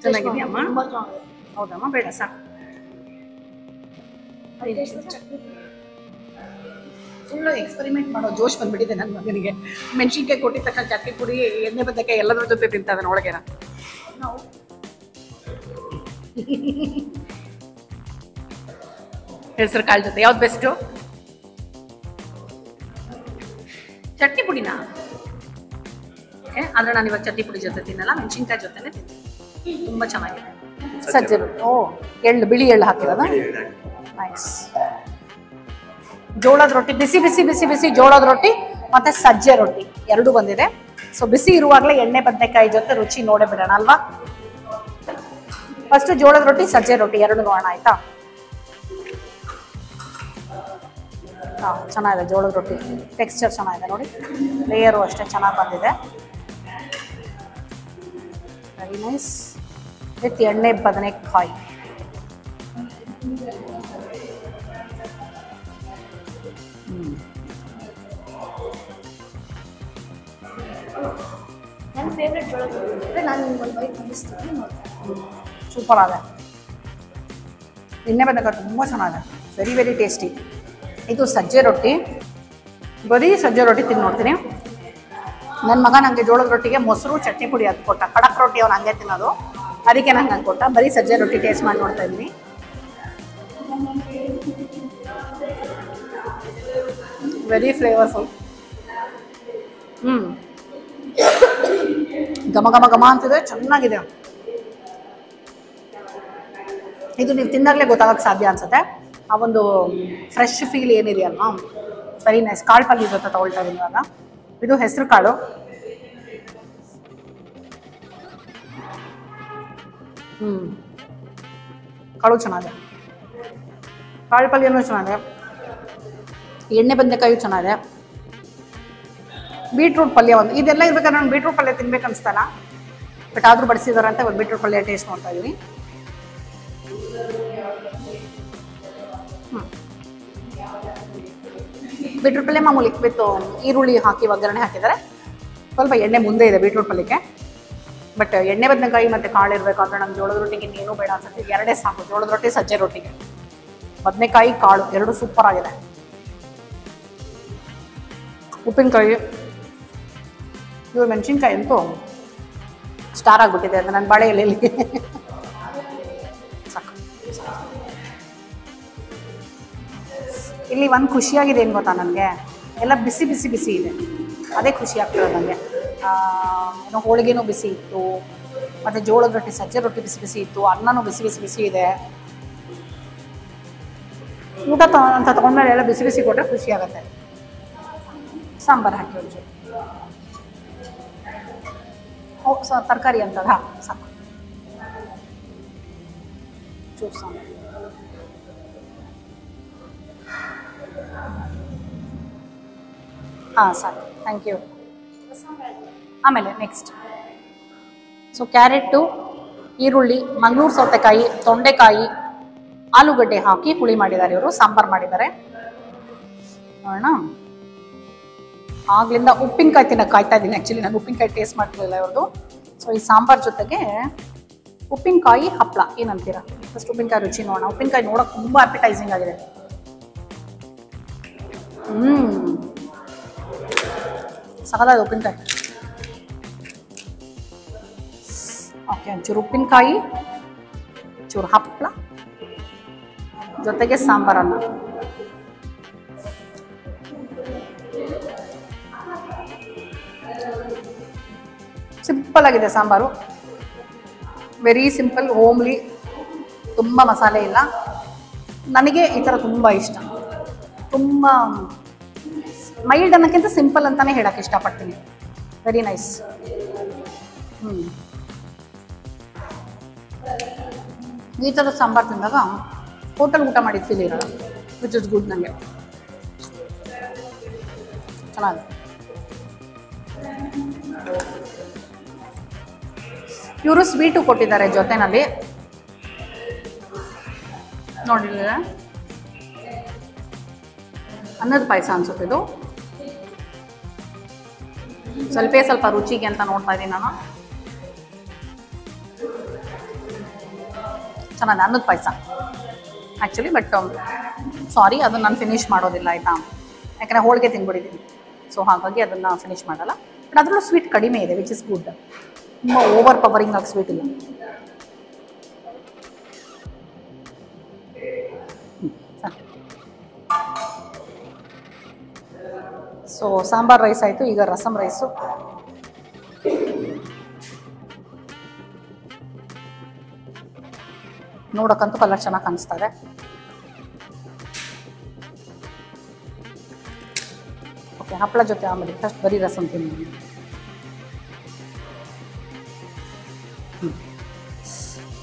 ಚೆನ್ನಾಗಿದೆಯಮ್ಮ? ಹೌದಮ್ಮ, ಬೇಡ ಸಾಕು. ಫುಲ್ಲು ಎಕ್ಸ್ಪೆರಿಮೆಂಟ್ ಮಾಡೋ ಜೋಶ್ ಬಂದ್ಬಿಟ್ಟಿದೆ ನನ್ನ ಮಗನಿಗೆ. ಮೆಣಸಿನ್ಕಾಯಿ ಕೊಟ್ಟಿದ ತಕ್ಷಣ ಚಟ್ನಿ ಪುಡಿ, ಎಣ್ಣೆ ಬದನೆಕಾಯಿ ಎಲ್ಲದ್ರ ಜೊತೆ ತಿಂತಾವೆ ಒಳಗೆನ. ಹೆಸರು ಕಾಳು ಜೊತೆ ಯಾವ್ದು ಬೆಸ್ಟು? ಚಟ್ನಿ ಪುಡಿನಾ? ಆದರೆ ನಾನು ಇವಾಗ ಚಟ್ನಿ ಪುಡಿ ಜೊತೆ ತಿನ್ನಲ್ಲ, ಮೆಣಸಿನ್ಕಾಯಿ ಜೊತೆನೇ ತಿಂತೀನಿ. ತುಂಬ ಚೆನ್ನಾಗಿದೆ. ಸಜ್ಜೆ ರೊಟ್ಟಿ, ಓ ಎಳ್ಳು, ಬಿಳಿ ಎಳ್ಳು ಹಾಕಿರೋದ? ನೈಸ್. ಜೋಳದ ರೊಟ್ಟಿ, ಬಿಸಿ ಬಿಸಿ ಬಿಸಿ ಬಿಸಿ ಜೋಳದ ರೊಟ್ಟಿ ಮತ್ತೆ ಸಜ್ಜೆ ರೊಟ್ಟಿ ಎರಡು ಬಂದಿದೆ. ಸೊ ಬಿಸಿ ಇರುವಾಗಲೇ ಎಣ್ಣೆ ಬದನೆಕಾಯಿ ಜೊತೆ ರುಚಿ ನೋಡೇ ಬಿಡೋಣ ಅಲ್ವಾ? ಫಸ್ಟ್ ಜೋಳದ ರೊಟ್ಟಿ, ಸಜ್ಜೆ ರೊಟ್ಟಿ ಎರಡು ನೋಡೋಣ, ಆಯ್ತಾ? ಚೆನ್ನಾಗಿದೆ ಜೋಳದ ರೊಟ್ಟಿ, ಟೆಕ್ಸ್ಚರ್ ಚೆನ್ನಾಗಿದೆ ನೋಡಿ, ಲೇಯರು ಅಷ್ಟೇ ಚೆನ್ನಾಗಿ ಬಂದಿದೆ. Very nice. ವಿತ್ ಎಣ್ಣೆ ಬದನೆಕಾಯಿ. ನನ್ನ ಫೇವ್ರೆಟ್ ಜೋಳದ ರೊಟ್ಟಿ ನಾನು ನಿಮ್ಗೊಂದು ಬೈಕ್ ತಿನ್ನಿಸ್ತೀನಿ ನೋಡಿ. ಸೂಪರ್ ಆಗಿದೆ. ಎಣ್ಣೆ ಬದನೆಕಾಯಿ ತುಂಬ ಚೆನ್ನಾಗಿದೆ, ವೆರಿ ವೆರಿ ಟೇಸ್ಟಿ. ಇದು ಸಜ್ಜೆ ರೊಟ್ಟಿ, ಬರೀ ಸಜ್ಜೆ ರೊಟ್ಟಿ ತಿಂದು ನೋಡ್ತೀನಿ. ನನ್ನ ಮಗ ನನಗೆ ಜೋಳದ ರೊಟ್ಟಿಗೆ ಮೊಸರು ಚಟ್ನಿ ಪುಡಿ ಅದು ಕೊಟ್ಟ. ಕಡಕ್ ರೊಟ್ಟಿ ಅವ್ನು ಹಂಗೆ ತಿನ್ನೋದು, ಅದಕ್ಕೆ ನಂಗೆ ಹಂಗೆ ಕೊಟ್ಟ. ಬರೀ ಸಜ್ಜೆ ರೊಟ್ಟಿ ಟೇಸ್ಟ್ ಮಾಡಿ ನೋಡ್ತಾ ಇದ್ದೀನಿ. Very flavourful. ಘಮ ಘಮ ಘಮ ಅಂತಿದೆ, ಚೆನ್ನಾಗಿದೆ. ಇದು ನೀವು ತಿಂದಾಗಲೇ ಗೊತ್ತಾಗಕ್ಕೆ ಸಾಧ್ಯ ಅನ್ಸುತ್ತೆ, ಆ ಒಂದು ಫ್ರೆಶ್ ಫೀಲ್ ಏನಿದೆಯಲ್ವಾ, ವೆರಿ ನೈಸ್. ಕಾಳು ಪಲ್ಯ ಜೊತೆ ತಗೊಳ್ತಾ ಇದ್ದೀನಿ ಇವಾಗ. ಇದು ಹೆಸರು ಕಾಳು. ಕಾಳು ಚೆನ್ನಾಗಿದೆ, ಕಾಳು ಪಲ್ಯನೂ ಚೆನ್ನಾಗಿದೆ, ಎಣ್ಣೆ ಬದನೆಕಾಯಿ ಚೆನ್ನಾಗಿದೆ. ಬೀಟ್ರೂಟ್ ಪಲ್ಯ ಒಂದು, ಇದೆಲ್ಲ ಇರ್ಬೇಕಾದ್ರೆ ನಾನು ಬೀಟ್ರೂಟ್ ಪಲ್ಯ ತಿನ್ಬೇಕು ಅನಿಸ್ತಲ್ಲ, ಬಟ್ ಆದರೂ ಬಡಿಸಿದಾರೆ ಅಂತ ಒಂದು ಬೀಟ್ರೂಟ್ ಪಲ್ಯ ಟೇಸ್ಟ್ ಮಾಡ್ತಾ ಇದ್ದೀನಿ. ಬೀಟ್ರೂಟ್ ಪಲ್ಯ ಮಾಮೂಲಿ ವಿತ್ ಈರುಳ್ಳಿ ಹಾಕಿ ಒಗ್ಗರಣೆ ಹಾಕಿದ್ದಾರೆ. ಸ್ವಲ್ಪ ಎಣ್ಣೆ ಮುಂದೆ ಇದೆ ಬೀಟ್ರೂಟ್ ಪಲ್ಯಕ್ಕೆ, ಬಟ್ ಎಣ್ಣೆ ಬದನೆಕಾಯಿ ಮತ್ತು ಕಾಳು ಇರಬೇಕು ಅಂದರೆ ನಮ್ಮ ಜೋಳದ ರೊಟ್ಟಿಗೆ ಇನ್ನೇನು ಬೇಡ ಅನ್ಸುತ್ತೆ. ಎರಡೇ ಸಾಕು, ಜೋಳದ ರೊಟ್ಟಿ ಸಜ್ಜೆ ರೊಟ್ಟಿಗೆ. ಬದನೆಕಾಯಿ ಕಾಳು ಎರಡು ಸೂಪರ್ ಆಗಿದೆ. ಉಪ್ಪಿನಕಾಯಿ, ಇವ್ರು ಮೆಣಸಿನ್ಕಾಯಿ ಅಂತೂ ಸ್ಟಾರ್ ಆಗಿಬಿಟ್ಟಿದೆ ಅಂತ ನನ್ನ ಬಾಳೆ ಎಲೆಯಲ್ಲಿ. ಸಾಕು. ಇಲ್ಲಿ ಒಂದು ಖುಷಿಯಾಗಿದೆ ಏನು ಗೊತ್ತಾ ನನಗೆ, ಎಲ್ಲ ಬಿಸಿ ಬಿಸಿ ಬಿಸಿ ಇದೆ, ಅದೇ ಖುಷಿ ಆಗ್ತದೆ ನನಗೆ. ಏನೋ ಹೋಳಿಗೆನೂ ಬಿಸಿ ಇತ್ತು, ಮತ್ತು ಜೋಳದ ರೊಟ್ಟಿ ಸಜ್ಜೆ ರೊಟ್ಟಿ ಬಿಸಿ ಬಿಸಿ ಇತ್ತು, ಅನ್ನನೂ ಬಿಸಿ ಬಿಸಿ ಬಿಸಿ ಇದೆ. ಊಟ ಅಂತ ತೊಗೊಂಡ್ಮೇಲೆ ಎಲ್ಲ ಬಿಸಿ ಬಿಸಿ ಕೊಟ್ಟರೆ ಖುಷಿ ಆಗುತ್ತೆ. ಸಾಂಬಾರು ಹಾಕಿ ಒಂಚೂರು, ತರಕಾರಿ ಅಂತದ ಸಾಕು, ಚೂರು ಸಾಂಬಾರು. ಹಾಂ ಸಾಕು, ಥ್ಯಾಂಕ್ ಯು. ಆಮೇಲೆ ನೆಕ್ಸ್ಟ್, ಸೊ ಕ್ಯಾರೆಟು, ಈರುಳ್ಳಿ, ಮಂಗಳೂರು ಸೌತೆಕಾಯಿ, ತೊಂಡೆಕಾಯಿ, ಆಲೂಗಡ್ಡೆ ಹಾಕಿ ಹುಳಿ ಮಾಡಿದ್ದಾರೆ ಇವರು, ಸಾಂಬಾರು ಮಾಡಿದ್ದಾರೆ. ನೋಡೋಣ. ಆಗ್ಲಿಂದ ಉಪ್ಪಿನಕಾಯಿ ತಿನ್ನಕ್ಕೆ ಕಾಯ್ತಾ ಇದ್ದೀನಿ. ಆ್ಯಕ್ಚುಲಿ ನಾನು ಉಪ್ಪಿನಕಾಯಿ ಟೇಸ್ಟ್ ಮಾಡ್ತಿರಲಿಲ್ಲ ಇವ್ರದ್ದು. ಸೊ ಈ ಸಾಂಬಾರು ಜೊತೆಗೆ ಉಪ್ಪಿನಕಾಯಿ ಹಪ್ಪಳ ಏನಂತೀರ? ಫಸ್ಟ್ ಉಪ್ಪಿನಕಾಯಿ ರುಚಿ ನೋಡೋಣ. ಉಪ್ಪಿನಕಾಯಿ ನೋಡೋಕೆ ತುಂಬ ಅಪಿಟೈಸಿಂಗ್ ಆಗಿದೆ. ಸಕಲಾದ ಉಪ್ಪಿನಕಾಯಿ. ಓಕೆ, ಒಂಚೂರು ಉಪ್ಪಿನಕಾಯಿ, ಚೂರು ಹಪ್ಪಳ, ಜೊತೆಗೆ ಸಾಂಬಾರನ್ನ. ಸಿಂಪಲ್ ಆಗಿದೆ ಸಾಂಬಾರು, ವೆರಿ ಸಿಂಪಲ್, ಹೋಮ್ಲಿ, ತುಂಬ ಮಸಾಲೆ ಇಲ್ಲ. ನನಗೆ ಈ ಥರ ತುಂಬ ಇಷ್ಟ. ತುಂಬ ಮೈಲ್ಡ್ ಅನ್ನೋಕ್ಕಿಂತ ಸಿಂಪಲ್ ಅಂತಲೇ ಹೇಳೋಕ್ಕೆ ಇಷ್ಟಪಡ್ತೀನಿ. Very nice. ಈ ಥರದ ಸಾಂಬಾರು ತಿಂದಾಗ ಹೋಟೆಲ್ ಊಟ ಮಾಡಿದ ಫೀಲ್ ಇರೋಲ್ಲ, ವಿಚ್ ಇಸ್ ಗುಡ್. ನನಗೆ ಚೆನ್ನಾಗಿದೆ. ಇವರು ಸ್ವೀಟು ಕೊಟ್ಟಿದ್ದಾರೆ ಜೊತೆನಲ್ಲಿ, ನೋಡಿಲ್ಲ, ಅನ್ನದ ಪಾಯಸ ಅನ್ಸುತ್ತೆ ಇದು. ಸ್ವಲ್ಪ ರುಚಿಗೆ ಅಂತ ನೋಡ್ತಾ ಇದ್ದೀನಿ ನಾನು. ಚೆನ್ನಾಗಿದೆ ಅನ್ನದ ಪಾಯಸ ಆ್ಯಕ್ಚುಲಿ. ಬಟ್ ಸಾರಿ, ಅದನ್ನು ನಾನು ಫಿನಿಶ್ ಮಾಡೋದಿಲ್ಲ ಆಯಿತಾ, ಯಾಕಂದರೆ ಹೋಳಿಗೆ ತಿಂದ್ಬಿಟ್ಟಿದ್ದೀನಿ. ಸೊ ಹಾಗಾಗಿ ಅದನ್ನು ಫಿನಿಶ್ ಮಾಡಲ್ಲ. ಬಟ್ ಅದರಲ್ಲೂ ಸ್ವೀಟ್ ಕಡಿಮೆ ಇದೆ, ವಿಚ್ ಇಸ್ ಗುಡ್. ತುಂಬ ಓವರ್ ಪವರಿಂಗ್ ಆಗಿ ಸ್ವೀಟ್ ಇಲ್ಲ. ಸೊ ಸಾಂಬಾರ್ ರೈಸ್ ಆಯಿತು, ಈಗ ರಸಮ್ ರೈಸು. ನೋಡೋಕ್ಕಂತೂ ಕಲರ್ ಚೆನ್ನಾಗಿ ಕಾಣಿಸ್ತಾರೆ. ಓಕೆ, ಹಪ್ಪಳ ಜೊತೆ ಆಮೇಲೆ ಫಸ್ಟ್ ಬರೀ ರಸಮ್ ತಿಂತೀನಿ.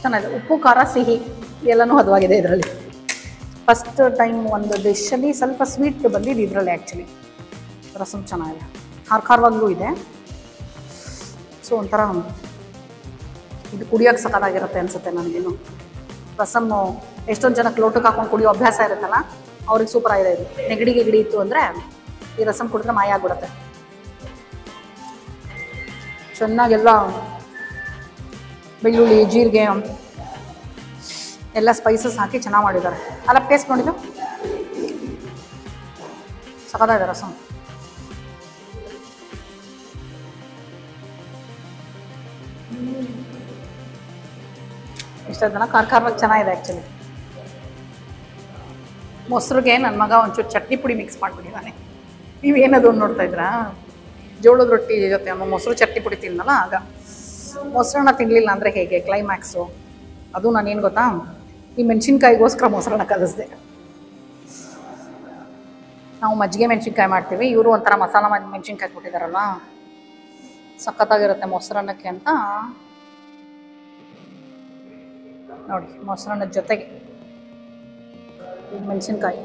ಚೆನ್ನಾಗಿದೆ, ಉಪ್ಪು ಖಾರ ಸಿಹಿ ಎಲ್ಲನೂ ಹದವಾಗಿದೆ ಇದರಲ್ಲಿ. ಫಸ್ಟ್ ಟೈಮ್ ಒಂದು ಡಿಶಲ್ಲಿ ಸ್ವಲ್ಪ ಸ್ವೀಟ್ ಬಂದಿದ್ದು ಇದರಲ್ಲಿ ಆ್ಯಕ್ಚುಲಿ. ರಸಮ್ ಚೆನ್ನಾಗಿದೆ, ಖಾರವಾಗ್ಲೂ ಇದೆ. ಸೊ ಒಂಥರ ಇದು ಕುಡಿಯೋಕ್ಕೆ ಸಖತ್ತಾಗಿರುತ್ತೆ ಅನಿಸುತ್ತೆ ನನಗೇನು. ರಸಮ್ಮು ಎಷ್ಟೊಂದು ಜನಕ್ಕೆ ಲೋಟಕ್ಕೆ ಹಾಕೊಂಡು ಕುಡಿಯೋ ಅಭ್ಯಾಸ ಇರುತ್ತಲ್ಲ, ಅವ್ರಿಗೆ ಸೂಪರ್ ಆಗಿದೆ ಇದು. ನೆಗಡಿ ಇತ್ತು ಅಂದರೆ ಈ ರಸಮ್ ಕುಡಿದ್ರೆ ಮಾಯ ಆಗ್ಬಿಡುತ್ತೆ. ಚೆನ್ನಾಗೆಲ್ಲ ಬೆಳ್ಳುಳ್ಳಿ, ಜೀರಿಗೆ ಎಲ್ಲ ಸ್ಪೈಸಸ್ ಹಾಕಿ ಚೆನ್ನಾಗಿ ಮಾಡಿದ್ದಾರೆ. ಅಲ್ಲ ಟೇಸ್ಟ್ ನೋಡಿದ್ದು ಸಖತ್ತಾಗಿದೆ ರಸಮ್. ಇಷ್ಟ ಜನ ಖಾರವಾಗಿ ಚೆನ್ನಾಗಿದೆ ಆ್ಯಕ್ಚುಲಿ. ಮೊಸರಿಗೆ ನನ್ನ ಮಗ ಒಂಚೂರು ಚಟ್ನಿ ಪುಡಿ ಮಿಕ್ಸ್ ಮಾಡಿಬಿಟ್ಟಿದ್ದಾನೆ. ನೀವೇನದು ನೋಡ್ತಾ ಇದ್ರಾ? ಜೋಳದ ರೊಟ್ಟಿ ಜೊತೆ ಅಮ್ಮ ಮೊಸರು ಚಟ್ನಿ ಪುಡಿ ತಿನ್ನಲ್ಲ, ಆಗ ಮೊಸರನ್ನ ತಿನ್ನಲಿಲ್ಲ ಅಂದರೆ ಹೇಗೆ ಕ್ಲೈಮ್ಯಾಕ್ಸು. ಅದು ನಾನೇನು ಗೊತ್ತಾ, ಈ ಮೆಣಸಿನ್ಕಾಯಿಗೋಸ್ಕರ ಮೊಸರನ್ನ ಕಲಿಸ್ದೆ. ನಾವು ಮಜ್ಜಿಗೆ ಮೆಣಸಿನ್ಕಾಯಿ ಮಾಡ್ತೀವಿ, ಇವರು ಒಂಥರ ಮಸಾಲ ಮೆಣಸಿನ್ಕಾಯಿ ಕೊಟ್ಟಿದ್ದಾರಲ್ಲ, ಸಖತ್ತಾಗಿರುತ್ತೆ ಮೊಸರನ್ನಕ್ಕೆ ಅಂತ ನೋಡಿ. ಮೊಸರನ್ನದ ಜೊತೆಗೆ ಮೆಣಸಿನ್ಕಾಯಿ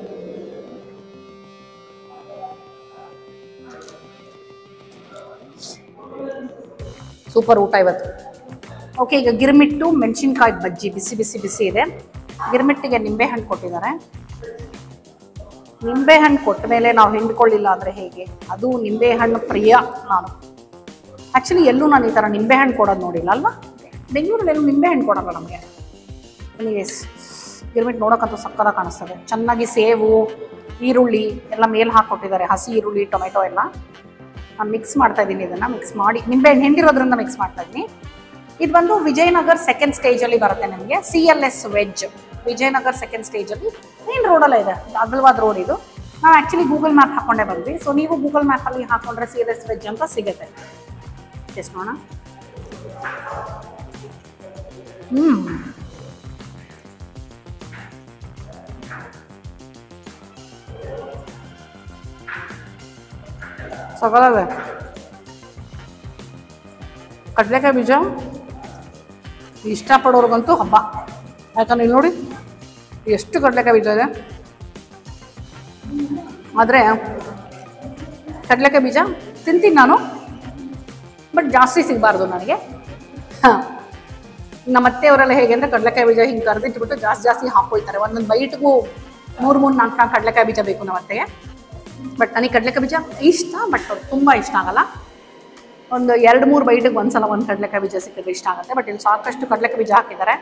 ಸೂಪರ್ ಊಟ ಇವತ್ತು. ಓಕೆ, ಈಗ ಗಿರ್ಮಿಟ್ಟು ಮೆಣಸಿನ್ಕಾಯಿ ಬಜ್ಜಿ ಬಿಸಿ ಬಿಸಿ ಬಿಸಿ ಇದೆ. ಗಿರ್ಮಿಟ್ಟಿಗೆ ನಿಂಬೆಹಣ್ಣು ಕೊಟ್ಟಿದ್ದಾರೆ. ನಿಂಬೆಹಣ್ಣು ಕೊಟ್ಟ ಮೇಲೆ ನಾವು ಹಿಂಡ್ಕೊಳ್ಳಿಲ್ಲ ಅಂದರೆ ಹೇಗೆ? ಅದು ನಿಂಬೆಹಣ್ಣು ಪ್ರಿಯ ನಾನು. ಆ್ಯಕ್ಚುಲಿ ಎಲ್ಲೂ ನಾನು ಈ ಥರ ನಿಂಬೆಹಣ್ಣು ಕೊಡೋದು ನೋಡಿಲ್ಲ ಅಲ್ವಾ? ಬೆಂಗಳೂರಲ್ಲಿ ಎಲ್ಲೂ ನಿಂಬೆಹಣ್ಣು ಕೊಡೋಲ್ಲ ನಮಗೆ. ಎನಿವೇಸ್, ಗಿರ್ಮಿಟ್ ನೋಡೋಕ್ಕಂತೂ ಸಕ್ಕತ್ತಾಗಿ ಕಾಣಿಸ್ತದೆ. ಚೆನ್ನಾಗಿ ಸೇವು, ಈರುಳ್ಳಿ ಎಲ್ಲ ಮೇಲೆ ಹಾಕ್ಕೊಟ್ಟಿದ್ದಾರೆ, ಹಸಿ ಈರುಳ್ಳಿ, ಟೊಮೆಟೊ ಎಲ್ಲ. ನಾನು ಮಿಕ್ಸ್ ಮಾಡ್ತಾಯಿದ್ದೀನಿ. ಇದನ್ನು ಮಿಕ್ಸ್ ಮಾಡಿ ನಿಂಬೆಹಣ್ಣು ಹಿಂಡಿರೋದ್ರಿಂದ ಮಿಕ್ಸ್ ಮಾಡ್ತಾಯಿದ್ದೀನಿ. ಇದು ಬಂದು ವಿಜಯನಗರ್ ಸೆಕೆಂಡ್ ಸ್ಟೇಜಲ್ಲಿ ಬರುತ್ತೆ ನಿಮಗೆ. CLS ವೆಜ್ ವಿಜಯನಗರ್ ಸೆಕೆಂಡ್ ಸ್ಟೇಜಲ್ಲಿ ಮೇನ್ ರೋಡಲ್ಲೇ ಇದೆ, ಅಗಲವಾದ ರೋಡ್ ಇದು. ನಾವು ಆ್ಯಕ್ಚುಲಿ ಗೂಗಲ್ ಮ್ಯಾಪ್ ಹಾಕ್ಕೊಂಡೇ ಬಂದ್ವಿ. ಸೊ ನೀವು ಗೂಗಲ್ ಮ್ಯಾಪಲ್ಲಿ ಹಾಕ್ಕೊಂಡ್ರೆ CLS ವೆಜ್ ಅಂತ ಸಿಗುತ್ತೆ. ಟೇಸ್ಟ್ ನೋಡೋಣ. ಸಕಲಾಗಿದೆ. ಕಡಲೆಕಾಯಿ ಬೀಜ ಇಷ್ಟಪಡೋರ್ಗಂತೂ ಹಬ್ಬ. ಯಾಕಂದ್ರೆ ಇಲ್ಲಿ ನೋಡಿ ಎಷ್ಟು ಕಡಲೆಕಾಯಿ ಬೀಜ ಇದೆ. ಆದರೆ ಕಡಲೆಕಾಯಿ ಬೀಜ ತಿಂತೀನಿ ನಾನು, ಬಟ್ ಜಾಸ್ತಿ ಸಿಗಬಾರ್ದು ನನಗೆ. ನಮ್ಮ ಅತ್ತೆಯವರೆಲ್ಲ ಹೇಗೆ ಅಂದರೆ ಕಡಲೆಕಾಯಿ ಬೀಜ ಹಿಂಗೆ ಕರೆದಿಟ್ಬಿಟ್ಟು ಜಾಸ್ತಿ ಹಾಕ್ಕೊಳ್ತಾರೆ. ಒಂದೊಂದು ಬೈಟ್ಗೂ 3-4 ಕಡಲೆಕಾಯಿ ಬೀಜ ಬೇಕು ನಮ್ಮ ಅತ್ತೆಗೆ. ಬಟ್ ನನಗೆ ಕಡಲೆಕಾಯಿ ಬೀಜ ಇಷ್ಟ, ಬಟ್ ತುಂಬ ಇಷ್ಟ ಆಗಲ್ಲ. ಒಂದು 2-3 ಬೈಟಿಗೆ ಒಂದ್ಸಲ ಒಂದು ಕಡಲೆಕಾಯಿ ಬೀಜ ಸಿಕ್ಕಿದ್ರೆ ಇಷ್ಟ ಆಗುತ್ತೆ. ಬಟ್ ಇಲ್ಲಿ ಸಾಕಷ್ಟು ಕಡಲೆಕಾಯಿ ಬೀಜ ಹಾಕಿದ್ದಾರೆ.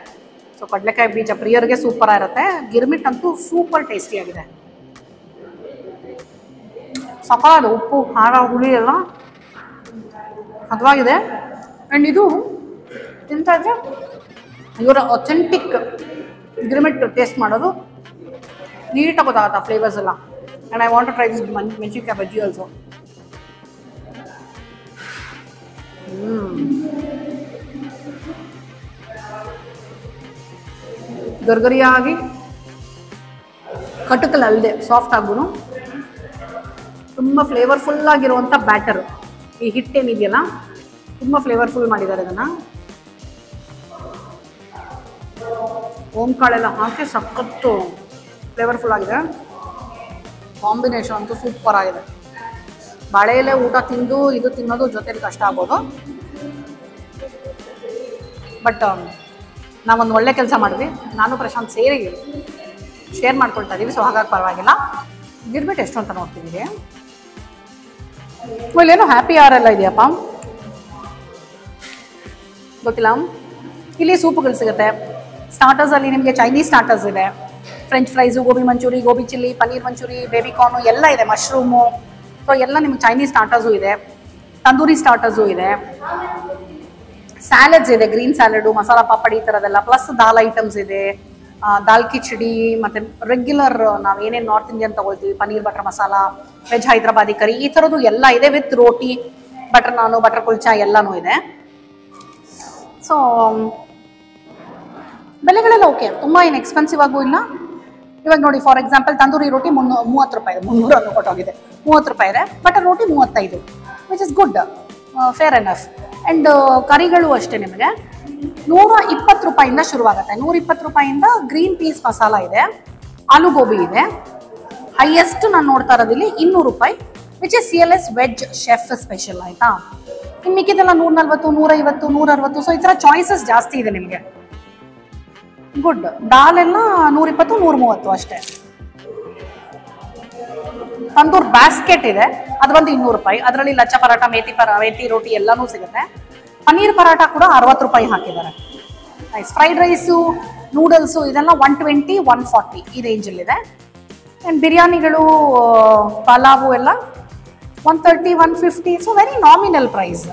ಸೊ ಕಡಲೆಕಾಯಿ ಬೀಜ ಪ್ರಿಯರಿಗೆ ಸೂಪರ್ ಆಗಿರುತ್ತೆ. ಗಿರ್ಮಿಟ್ ಅಂತೂ ಸೂಪರ್ ಟೇಸ್ಟಿಯಾಗಿದೆ, ಸಕಾಲದ ಉಪ್ಪು ಖಾರ ಹುಳಿ ಎಲ್ಲ ಹದವಾಗಿದೆ. ಆ್ಯಂಡ್ ಇದು ತಿಂತಾ ಇದ್ರೆ ಇವರ ಅಥೆಂಟಿಕ್ ಗಿರ್ಮಿಟ್ ಟೇಸ್ಟ್ ಮಾಡೋದು ನೀಟಾಗಿ ಗೊತ್ತಾಗುತ್ತೆ, ಫ್ಲೇವರ್ಸ್ ಎಲ್ಲ. And I want to try this menasinakayi bajji also. ಗರ್ಗರಿಯಾಗಿ ಕಟಕಲ್ ಅಲ್ಲದೆ ಸಾಫ್ಟ್ ಆಗೂ ತುಂಬ ಫ್ಲೇವರ್ಫುಲ್ ಆಗಿರುವಂಥ ಬ್ಯಾಟರ್. ಈ ಹಿಟ್ಟೇನಿದೆಯಲ್ಲ ತುಂಬ ಫ್ಲೇವರ್ಫುಲ್ ಮಾಡಿದ್ದಾರೆ ಇದನ್ನು. ಓಂಕಾಳೆಲ್ಲ ಹಾಕಿ ಸಖತ್ತು ಫ್ಲೇವರ್ಫುಲ್ ಆಗಿದೆ. ಕಾಂಬಿನೇಷನ್ ಅಂತೂ ಸೂಪರ್ ಆಗಿದೆ. ಬಾಳೆ ಎಲೆ ಊಟ ತಿಂದು ಇದು ತಿನ್ನೋದು ಜೊತೆಲಿ ಕಷ್ಟ ಆಗ್ಬೋದು. ಬಟ್ ನಾವೊಂದು ಒಳ್ಳೆ ಕೆಲಸ ಮಾಡಿದ್ವಿ. ನಾನು ಪ್ರಶಾಂತ್ ಸೇರಿ ಶೇರ್ ಮಾಡ್ಕೊಳ್ತಾ ಇದ್ದೀವಿ. ಸೊ ಹಾಗಾಗಿ ಪರವಾಗಿಲ್ಲ. ಗಿರ್ಬಿಟ್ಟು ಎಷ್ಟು ಅಂತ ನೋಡ್ತಿದ್ದೀವಿ. ಇಲ್ಲೇನೋ ಹ್ಯಾಪಿ ಅವರ್ ಎಲ್ಲ ಇದೆಯಪ್ಪ, ಗೊತ್ತಿಲ್ಲ. ಇಲ್ಲಿ ಸೂಪುಗಳು ಸಿಗುತ್ತೆ. ಸ್ಟಾರ್ಟರ್ಸಲ್ಲಿ ನಿಮಗೆ ಚೈನೀಸ್ ಸ್ಟಾರ್ಟರ್ಸ್ ಇದೆ, French fries, gobi manchurian, gobi chilli, paneer manchurian, baby corn ಎಲ್ಲ ಇದೆ, ಮಶ್ರೂಮು. ಸೊ ಎಲ್ಲ ನಿಮ್ಗೆ ಚೈನೀಸ್ ಸ್ಟಾರ್ಟರ್ಸು ಇದೆ, ತಂದೂರಿ ಸ್ಟಾರ್ಟರ್ಸು ಇದೆ, ಸ್ಯಾಲಡ್ಸ್ ಇದೆ, ಗ್ರೀನ್ ಸ್ಯಾಲಡು, ಮಸಾಲ ಪಾಪಡಿ ಈ ಥರದೆಲ್ಲ, ಪ್ಲಸ್ ದಾಲ್ ಐಟಮ್ಸ್ ಇದೆ, ದಾಲ್ ಕಿಚಡಿ, ಮತ್ತು ರೆಗ್ಯುಲರ್ ನಾವು ಏನೇನು ನಾರ್ತ್ ಇಂಡಿಯನ್ ತೊಗೊಳ್ತೀವಿ, ಪನ್ನೀರ್ ಬಟರ್ ಮಸಾಲ, ವೆಜ್ ಹೈದ್ರಾಬಾದಿ ಕರಿ ಈ ಥರದ್ದು ಎಲ್ಲ ಇದೆ, ವಿತ್ ರೋಟಿ, ಬಟರ್ ನಾನು, ಬಟರ್ ಕುಲ್ಚಾ ಎಲ್ಲನೂ ಇದೆ. ಸೊ ಬೆಲೆಗಳೆಲ್ಲ ಓಕೆ, ತುಂಬ ಏನು ಎಕ್ಸ್ಪೆನ್ಸಿವ್ ಆಗೂ ಇಲ್ಲ. ಇವಾಗ ನೋಡಿ, ಫಾರ್ ಎಕ್ಸಾಂಪಲ್ ತಂದೂರಿ ರೋಟಿ 30 ರೂಪಾಯಿ ಇದೆ, 300 ಅನ್ನು ಕೊಟ್ಟೋಗಿದೆ, 30 ರೂಪಾಯಿ ಇದೆ. Butter roti 35, which is good, fair enough. And ಕರಿಗಳು ಅಷ್ಟೇ ನಿಮಗೆ 120 ರೂಪಾಯಿಂದ ಶುರುವಾಗುತ್ತೆ. 120 ರೂಪಾಯಿಂದ ಗ್ರೀನ್ ಪೀಸ್ ಮಸಾಲ ಇದೆ, ಆಲೂ ಗೋಬಿ ಇದೆ. ಹೈಯೆಸ್ಟ್ ನಾನು ನೋಡ್ತಾ ಇರೋದಿಲ್ಲಿ 200 ರೂಪಾಯಿ, which is CLS veg chef special. ಆಯಿತಾ, ಇನ್ನು ಮಿಕ್ಕಿದೆಲ್ಲ 140, 150, 160. ಸೊ ಈ ಥರ ಚಾಯ್ಸಸ್ ಜಾಸ್ತಿ ಇದೆ ನಿಮಗೆ. ಗುಡ್. ದಾಲ್ ಎಲ್ಲ 120, 130 ಅಷ್ಟೇ. ತಂದೂರ್ ಬ್ಯಾಸ್ಕೆಟ್ ಇದೆ, ಅದು ಬಂದು 200 ರೂಪಾಯಿ. ಅದರಲ್ಲಿ ಲಚ್ಚ ಪರಾಟ, ಮೇಥಿ ರೋಟಿ ಎಲ್ಲನೂ ಸಿಗುತ್ತೆ. ಪನ್ನೀರ್ ಪರಾಟ ಕೂಡ 60 ರೂಪಾಯಿ ಹಾಕಿದ್ದಾರೆ. ನೈಸ್. ಫ್ರೈಡ್ ರೈಸು, ನೂಡಲ್ಸು ಇದೆಲ್ಲ 120, 140 ಈ ರೇಂಜಲ್ಲಿದೆ. ಆ್ಯಂಡ್ ಬಿರಿಯಾನಿಗಳು, ಪಲಾವು ಎಲ್ಲ 130, 150. So very nominal price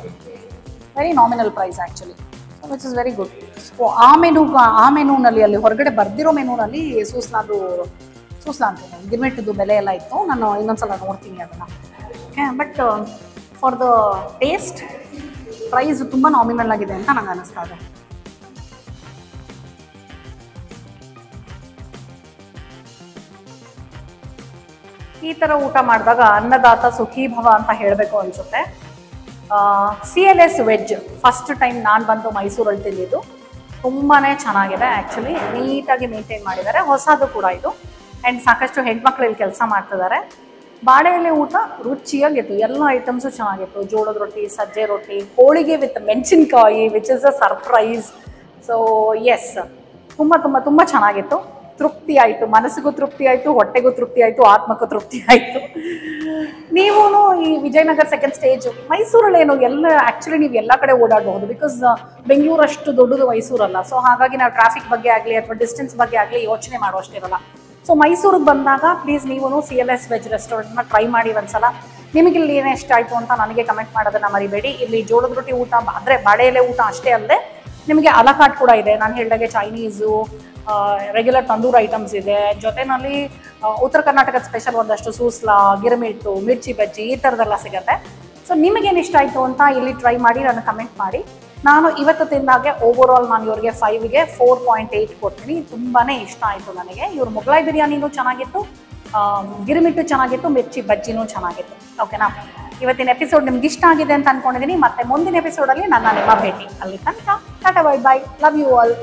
actually, which is very good. ಆ ಮೆನೂನಲ್ಲಿ ಅಲ್ಲಿ ಹೊರಗಡೆ ಬರ್ದಿರೋ ಮೆನೂನಲ್ಲಿ ಸೂಸ್ಲಾ ಅಂತೀನಿ, ಗಿರ್ಮಿಟ್ಟದ್ದು ಬೆಲೆ ಎಲ್ಲ ಇತ್ತು. ನಾನು ಇನ್ನೊಂದ್ಸಲ ನೋಡ್ತೀನಿ ಅದನ್ನು. Okay, but for the taste price ತುಂಬ ನಾಮಿನಲ್ ಆಗಿದೆ ಅಂತ ನಂಗೆ ಅನ್ನಿಸ್ತಾ ಇದೆ. ಈ ಥರ ಊಟ ಮಾಡಿದಾಗ ಅನ್ನದಾತ ಸುಖೀ ಭವ ಅಂತ ಹೇಳಬೇಕು ಅನಿಸುತ್ತೆ. CLS ವೆಜ್ ಫಸ್ಟ್ ಟೈಮ್ ನಾನು ಬಂದು ಮೈಸೂರಲ್ಲಿ ತಿಂದಿದ್ದು. ತುಂಬಾ ಚೆನ್ನಾಗಿದೆ ಆ್ಯಕ್ಚುಲಿ, ನೀಟಾಗಿ ಮೇಂಟೈನ್ ಮಾಡಿದ್ದಾರೆ. ಹೊಸದು ಕೂಡ ಇದು. ಆ್ಯಂಡ್ ಸಾಕಷ್ಟು ಹೆಣ್ಮಕ್ಳು ಇಲ್ಲಿ ಕೆಲಸ ಮಾಡ್ತಿದ್ದಾರೆ. ಬಾಳೆ ಎಲೆ ಊಟ ರುಚಿಯಾಗಿತ್ತು, ಎಲ್ಲ ಐಟಮ್ಸು ಚೆನ್ನಾಗಿತ್ತು. ಜೋಳದ ರೊಟ್ಟಿ, ಸಜ್ಜೆ ರೊಟ್ಟಿ, ಹೋಳಿಗೆ ವಿತ್ ಮೆಣಸಿನ್ಕಾಯಿ, which is a surprise. So yes, ತುಂಬ ಚೆನ್ನಾಗಿತ್ತು. ತೃಪ್ತಿ ಆಯಿತು, ಮನಸ್ಸಿಗೂ ತೃಪ್ತಿ ಆಯಿತು, ಹೊಟ್ಟೆಗೂ ತೃಪ್ತಿ ಆಯಿತು, ಆತ್ಮಕ್ಕೂ ತೃಪ್ತಿ ಆಯಿತು. ನೀವು ಈ ವಿಜಯನಗರ ಸೆಕೆಂಡ್ ಸ್ಟೇಜ್ ಮೈಸೂರಲ್ಲೇನು ಎಲ್ಲ ಆ್ಯಕ್ಚುಲಿ ನೀವು ಎಲ್ಲ ಕಡೆ ಓಡಾಡಬಹುದು. ಬಿಕಾಸ್ ಬೆಂಗಳೂರು ಅಷ್ಟು ದೊಡ್ಡದು ಮೈಸೂರಲ್ಲ. ಸೊ ಹಾಗಾಗಿ ನಾವು ಟ್ರಾಫಿಕ್ ಬಗ್ಗೆ ಆಗಲಿ ಅಥವಾ ಡಿಸ್ಟೆನ್ಸ್ ಬಗ್ಗೆ ಆಗಲಿ ಯೋಚನೆ ಮಾಡುವಷ್ಟಿರಲ್ಲ. ಸೊ ಮೈಸೂರಿಗೆ ಬಂದಾಗ ಪ್ಲೀಸ್ ನೀವು CLS ವೆಜ್ ರೆಸ್ಟೋರೆಂಟ್ನ ಟ್ರೈ ಮಾಡಿ ಒಂದ್ಸಲ. ನಿಮಗೆ ಇಲ್ಲಿ ಏನು ಇಷ್ಟ ಆಯಿತು ಅಂತ ನನಗೆ ಕಮೆಂಟ್ ಮಾಡೋದನ್ನು ಮರಿಬೇಡಿ. ಇಲ್ಲಿ ಜೋಳದ ರೊಟ್ಟಿ ಊಟ ಅಂದರೆ ಬಾಳೆ ಎಲೆ ಊಟ ಅಷ್ಟೇ ಅಲ್ಲದೆ ನಿಮಗೆ ಅಲಕಾಟ್ ಕೂಡ ಇದೆ. ನಾನು ಹೇಳಿದಾಗೆ ಚೈನೀಸು, ರೆಗ್ಯುಲರ್ ತಂದೂರು ಐಟಮ್ಸ್ ಇದೆ. ಜೊತೆಯಲ್ಲಿ ಉತ್ತರ ಕರ್ನಾಟಕದ ಸ್ಪೆಷಲ್ ಒಂದಷ್ಟು ಸೂಸ್ಲಾ, ಗಿರ್ಮಿಟ್ಟು, ಮಿರ್ಚಿ ಬಜ್ಜಿ ಈ ಥರದ್ದೆಲ್ಲ ಸಿಗುತ್ತೆ. ಸೊ ನಿಮಗೇನು ಇಷ್ಟ ಆಯಿತು ಅಂತ ಇಲ್ಲಿ ಟ್ರೈ ಮಾಡಿ ನನಗೆ ಕಮೆಂಟ್ ಮಾಡಿ. ನಾನು ಇವತ್ತು ತಿಂದಾಗೆ ಓವರಾಲ್ ನಾನು ಇವ್ರಿಗೆ 5ಗೆ 4.8 ಕೊಡ್ತೀನಿ. ತುಂಬಾ ಇಷ್ಟ ಆಯಿತು ನನಗೆ. ಇವ್ರ ಮೊಗಲಾಯಿ ಬಿರಿಯಾನಿನೂ ಚೆನ್ನಾಗಿತ್ತು, ಗಿರ್ಮಿಟ್ಟು ಚೆನ್ನಾಗಿತ್ತು, ಮಿರ್ಚಿ ಬಜ್ಜಿನೂ ಚೆನ್ನಾಗಿತ್ತು. ಓಕೆನಾ, ಇವತ್ತಿನ ಎಪಿಸೋಡ್ ನಿಮ್ಗೆ ಇಷ್ಟ ಆಗಿದೆ ಅಂತ ಅಂದ್ಕೊಂಡಿದ್ದೀನಿ. ಮತ್ತೆ ಮುಂದಿನ ಎಪಿಸೋಡಲ್ಲಿ ನಿಮ್ಮ ಭೇಟಿ. ಅಲ್ಲಿ ತನಕ tata, bye bye, love you all.